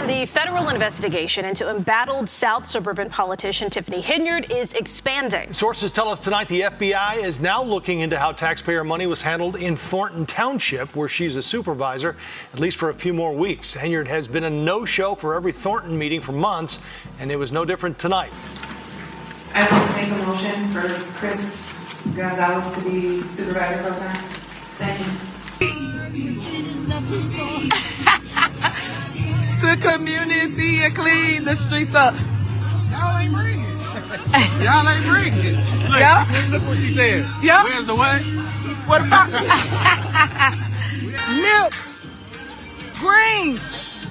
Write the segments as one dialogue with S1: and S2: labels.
S1: And the federal investigation into embattled South suburban politician Tiffany Henyard is expanding.
S2: Sources tell us tonight the FBI is now looking into how taxpayer money was handled in Thornton Township, where she's a supervisor, at least for a few more weeks. Henyard has been a no-show for every Thornton meeting for months, and it was no different tonight.
S3: I'd like to make a motion for Chris Gonzalez to be supervisor pro tem. Second.
S4: To community and clean the streets up.
S5: Y'all ain't bringing. Y'all ain't bringing. Look,
S4: Yep.
S5: look what she said.
S4: Yep.
S5: Where's the what?
S4: What about milk, greens,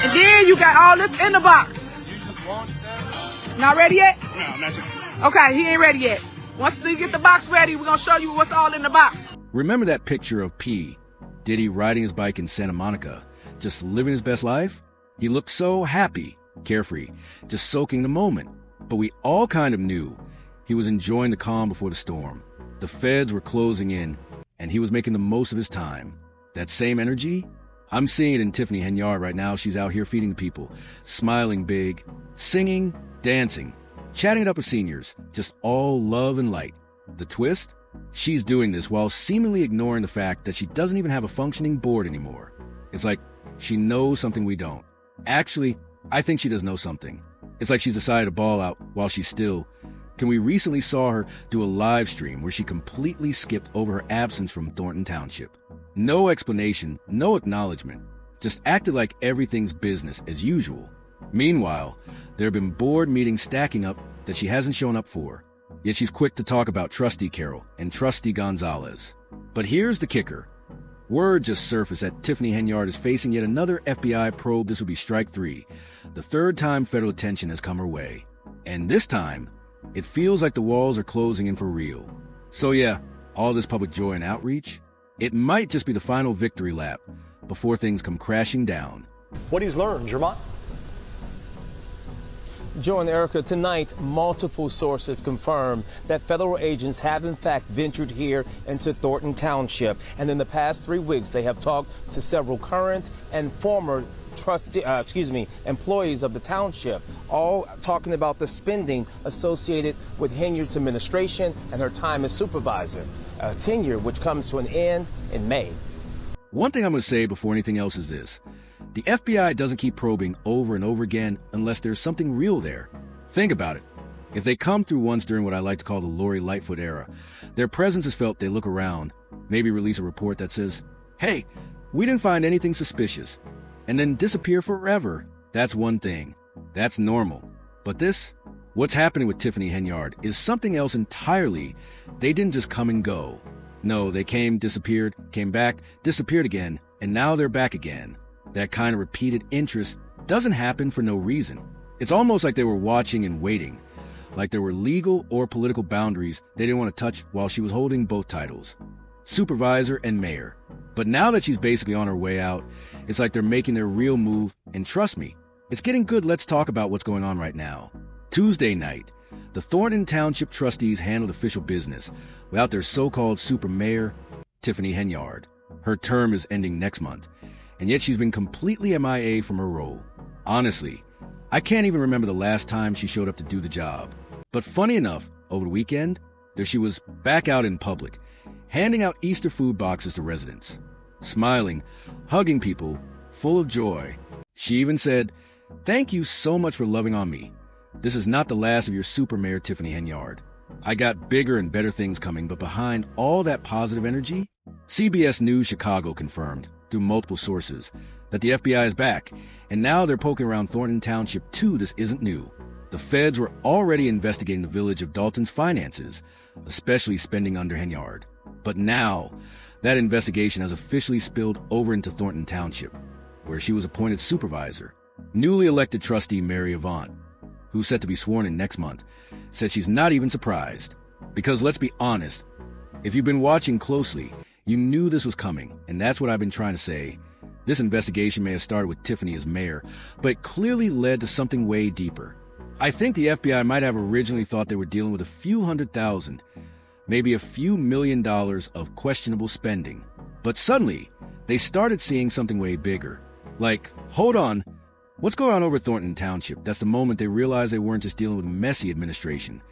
S4: and then you got all this in the box.
S5: You just want that?
S4: Not ready yet?
S5: No, I'm not sure.
S4: Okay, he ain't ready yet. Once we get the box ready, we're gonna show you what's all in the box.
S6: Remember that picture of P. Diddy riding his bike in Santa Monica, just living his best life? He looked so happy, carefree, just soaking the moment. But we all kind of knew he was enjoying the calm before the storm. The feds were closing in, and he was making the most of his time. That same energy? I'm seeing it in Tiffany Henyard right now. She's out here feeding the people, smiling big, singing, dancing, chatting it up with seniors, just all love and light. The twist? She's doing this while seemingly ignoring the fact that she doesn't even have a functioning board anymore. It's like she knows something we don't. Actually, I think she does know something. It's like she's decided to ball out while she's still. We recently saw her do a live stream where she completely skipped over her absence from Thornton Township. No explanation, no acknowledgement. Just acted like everything's business as usual. Meanwhile, there have been board meetings stacking up that she hasn't shown up for. Yet she's quick to talk about Trustee Carroll and Trustee Gonzalez. But here's the kicker. Word just surfaced that Tiffany Henyard is facing yet another FBI probe. This would be strike 3. The third time federal attention has come her way. And this time, it feels like the walls are closing in for real. So yeah, all this public joy and outreach, it might just be the final victory lap before things come crashing down.
S2: What he's learned, Jermont?
S7: Joe and Erica, tonight, multiple sources confirm that federal agents have in fact ventured here into Thornton Township. And in the past 3 weeks, they have talked to several current and former employees of the township, all talking about the spending associated with Henyard's administration and her time as supervisor, a tenure which comes to an end in May.
S6: One thing I'm going to say before anything else is this. The FBI doesn't keep probing over and over again unless there's something real there. Think about it. If they come through once during what I like to call the Lori Lightfoot era, their presence is felt, they look around, maybe release a report that says, hey, we didn't find anything suspicious, and then disappear forever. That's one thing. That's normal. But this, what's happening with Tiffany Henyard, is something else entirely. They didn't just come and go. No, they came, disappeared, came back, disappeared again, and now they're back again. That kind of repeated interest doesn't happen for no reason. It's almost like they were watching and waiting, like there were legal or political boundaries they didn't want to touch while she was holding both titles, supervisor and mayor. But now that she's basically on her way out, it's like they're making their real move, and trust me, it's getting good. Let's talk about what's going on right now. Tuesday night, the Thornton Township trustees handled official business without their so-called super mayor, Tiffany Henyard. Her term is ending next month, and yet she's been completely MIA from her role. Honestly, I can't even remember the last time she showed up to do the job. But funny enough, over the weekend, there she was back out in public, handing out Easter food boxes to residents, smiling, hugging people, full of joy. She even said, "Thank you so much for loving on me. This is not the last of your super mayor, Tiffany Henyard. I got bigger and better things coming," but behind all that positive energy, CBS News Chicago confirmed through multiple sources that the FBI is back, and now they're poking around Thornton Township too. This isn't new. The feds were already investigating the village of Dalton's finances, especially spending under Henyard. But now, that investigation has officially spilled over into Thornton Township, where she was appointed supervisor. Newly elected trustee Mary Avant, who's set to be sworn in next month, said she's not even surprised. Because let's be honest, if you've been watching closely, you knew this was coming, and that's what I've been trying to say. This investigation may have started with Tiffany as mayor, but it clearly led to something way deeper. I think the FBI might have originally thought they were dealing with a few $100,000, maybe a few $1 million of questionable spending. But suddenly, they started seeing something way bigger. Like, hold on, what's going on over at Thornton Township? That's the moment they realized they weren't just dealing with messy administration.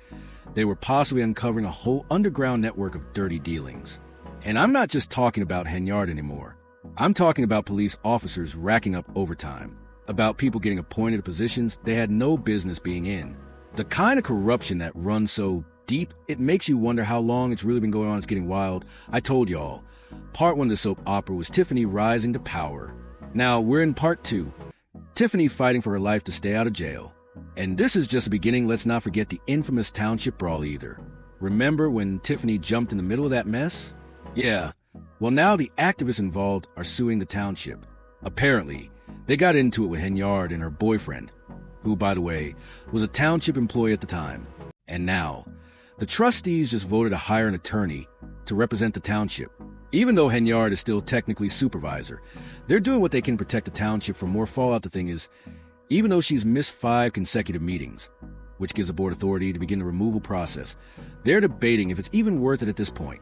S6: They were possibly uncovering a whole underground network of dirty dealings. And I'm not just talking about Henyard anymore. I'm talking about police officers racking up overtime, about people getting appointed to positions they had no business being in. The kind of corruption that runs so deep, it makes you wonder how long it's really been going on. It's getting wild. I told y'all, part 1 of the soap opera was Tiffany rising to power. Now we're in part 2, Tiffany fighting for her life to stay out of jail. And this is just the beginning. Let's not forget the infamous township brawl either. Remember when Tiffany jumped in the middle of that mess? Yeah. Well, now the activists involved are suing the township. Apparently, they got into it with Henyard and her boyfriend, who, by the way, was a township employee at the time. And now, the trustees just voted to hire an attorney to represent the township. Even though Henyard is still technically supervisor, they're doing what they can to protect the township from more fallout. The thing is, even though she's missed 5 consecutive meetings, which gives the board authority to begin the removal process, they're debating if it's even worth it at this point,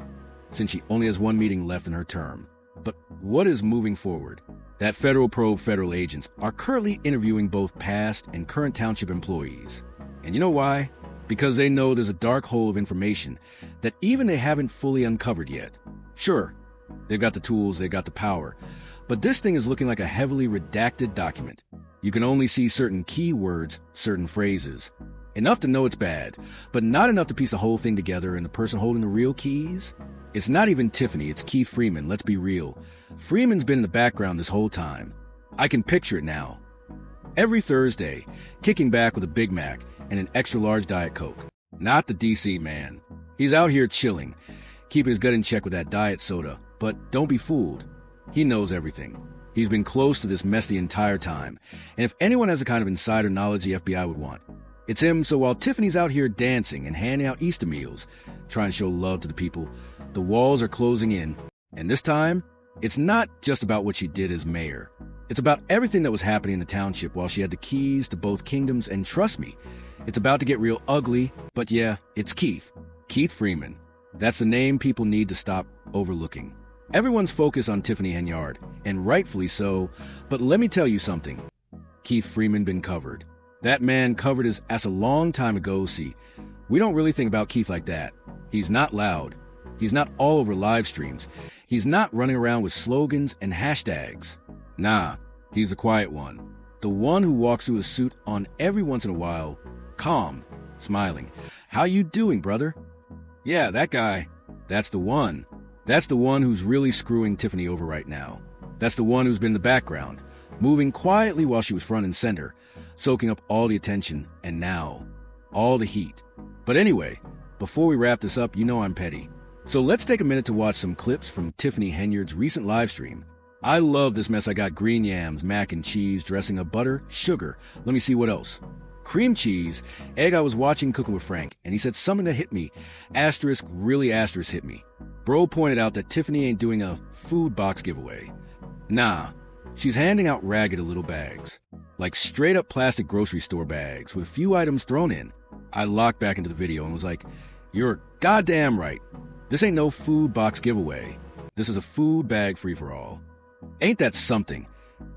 S6: since she only has 1 meeting left in her term. But what is moving forward? That federal probe federal agents are currently interviewing both past and current township employees. And you know why? Because they know there's a dark hole of information that even they haven't fully uncovered yet. Sure, they've got the tools, they've got the power, but this thing is looking like a heavily redacted document. You can only see certain keywords, certain phrases. Enough to know it's bad, but not enough to piece the whole thing together. And the person holding the real keys? It's not even Tiffany, it's Keith Freeman, let's be real. Freeman's been in the background this whole time. I can picture it now. Every Thursday, kicking back with a Big Mac and an extra large Diet Coke. Not the DC man. He's out here chilling, keeping his gut in check with that diet soda. But don't be fooled. He knows everything. He's been close to this mess the entire time. And if anyone has the kind of insider knowledge the FBI would want, it's him. So while Tiffany's out here dancing and handing out Easter meals, trying to show love to the people, the walls are closing in. And this time, it's not just about what she did as mayor. It's about everything that was happening in the township while she had the keys to both kingdoms. And trust me, it's about to get real ugly. But yeah, it's Keith Freeman. That's the name people need to stop overlooking. Everyone's focused on Tiffany Henyard, and rightfully so. But let me tell you something. Keith Freeman been covered. That man covered his ass a long time ago. See, we don't really think about Keith like that. He's not loud. He's not all over live streams. He's not running around with slogans and hashtags. Nah, he's the quiet one. The one who walks through a suit on every once in a while, calm, smiling. How you doing, brother? Yeah, that guy. That's the one. That's the one who's really screwing Tiffany over right now. That's the one who's been in the background, moving quietly while she was front and center, soaking up all the attention, and now, all the heat. But anyway, before we wrap this up, you know I'm petty. So let's take a minute to watch some clips from Tiffany Henyard's recent live stream. I love this mess. I got green yams, mac and cheese, dressing of butter, sugar. Let me see what else. Cream cheese, egg. I was watching Cooking with Frank, and he said something that hit me. Asterisk, really asterisk hit me. Bro pointed out that Tiffany ain't doing a food box giveaway. Nah, she's handing out ragged little bags. Like straight up plastic grocery store bags with a few items thrown in. I locked back into the video and was like, you're goddamn right. This ain't no food box giveaway. This is a food bag free-for-all. Ain't that something?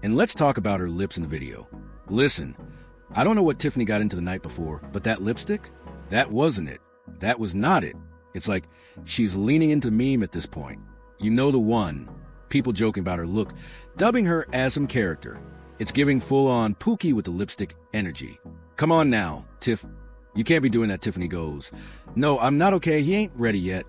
S6: And let's talk about her lips in the video. Listen, I don't know what Tiffany got into the night before, but that lipstick? That wasn't it. That was not it. It's like she's leaning into meme at this point. You know the one. People joking about her look, dubbing her as some character. It's giving full-on Pookie with the lipstick energy. Come on now, Tiff. You can't be doing that, Tiffany goes. No, I'm not okay. He ain't ready yet.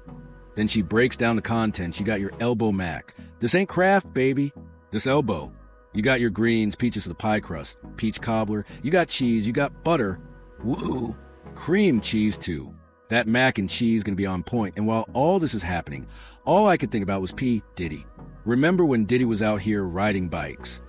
S6: Then she breaks down the content. You got your elbow mac. This ain't Kraft, baby. This elbow. You got your greens, peaches to the pie crust, peach cobbler. You got cheese. You got butter. Woo! Cream cheese, too. That mac and cheese gonna be on point. And while all this is happening, all I could think about was P. Diddy. Remember when Diddy was out here riding bikes,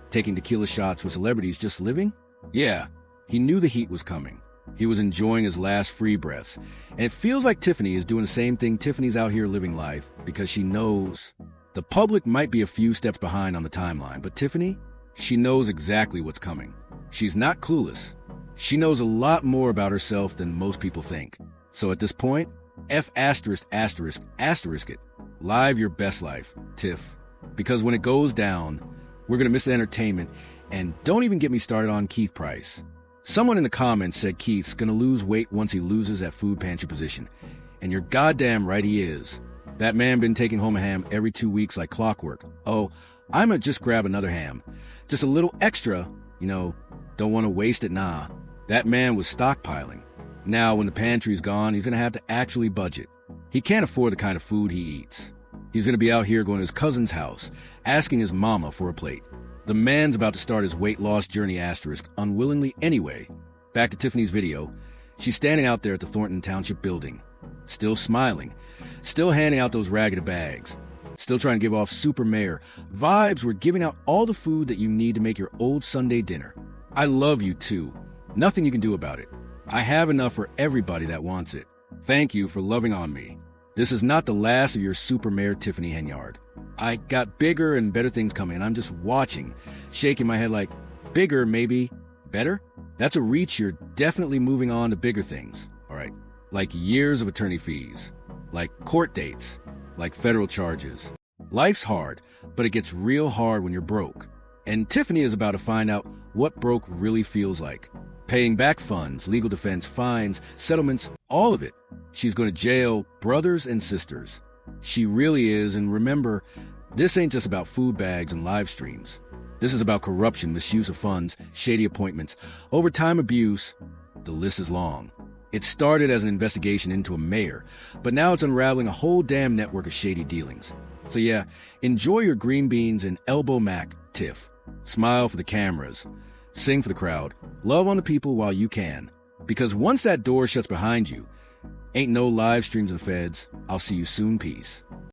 S6: taking tequila shots with celebrities just living? Yeah, he knew the heat was coming. He was enjoying his last free breaths. And it feels like Tiffany is doing the same thing. Tiffany's out here living life because she knows the public might be a few steps behind on the timeline. But Tiffany, she knows exactly what's coming. She's not clueless. She knows a lot more about herself than most people think. So at this point, F*** it. Live your best life, Tiff. Because when it goes down, We're going to miss the entertainment, and don't even get me started on Keith Price. Someone in the comments said Keith's going to lose weight once he loses that food pantry position. And you're goddamn right he is. That man been taking home a ham every 2 weeks like clockwork. Oh, I'ma just grab another ham. Just a little extra, don't want to waste it, nah. That man was stockpiling. Now, when the pantry's gone, he's going to have to actually budget. He can't afford the kind of food he eats. He's going to be out here going to his cousin's house, asking his mama for a plate. The man's about to start his weight loss journey asterisk unwillingly anyway. Back to Tiffany's video. She's standing out there at the Thornton Township building, still smiling, still handing out those ragged bags, still trying to give off super mayor vibes. We're giving out all the food that you need to make your old Sunday dinner. I love you too. Nothing you can do about it. I have enough for everybody that wants it. Thank you for loving on me. This is not the last of your super Mayor Tiffany Henyard. I got bigger and better things coming, and I'm just watching, shaking my head like, bigger, maybe, better? That's a reach. You're definitely moving on to bigger things, all right? Like years of attorney fees, like court dates, like federal charges. Life's hard, but it gets real hard when you're broke. And Tiffany is about to find out what broke really feels like. Paying back funds, legal defense, fines, settlements, all of it. She's going to jail brothers and sisters. She really is, and remember, this ain't just about food bags and live streams. This is about corruption, misuse of funds, shady appointments, overtime abuse. The list is long. It started as an investigation into a mayor, but now it's unraveling a whole damn network of shady dealings. So yeah, enjoy your green beans and elbow mac, Tiff. Smile for the cameras. Sing for the crowd. Love on the people while you can. Because once that door shuts behind you, ain't no live streams and feds. I'll see you soon. Peace.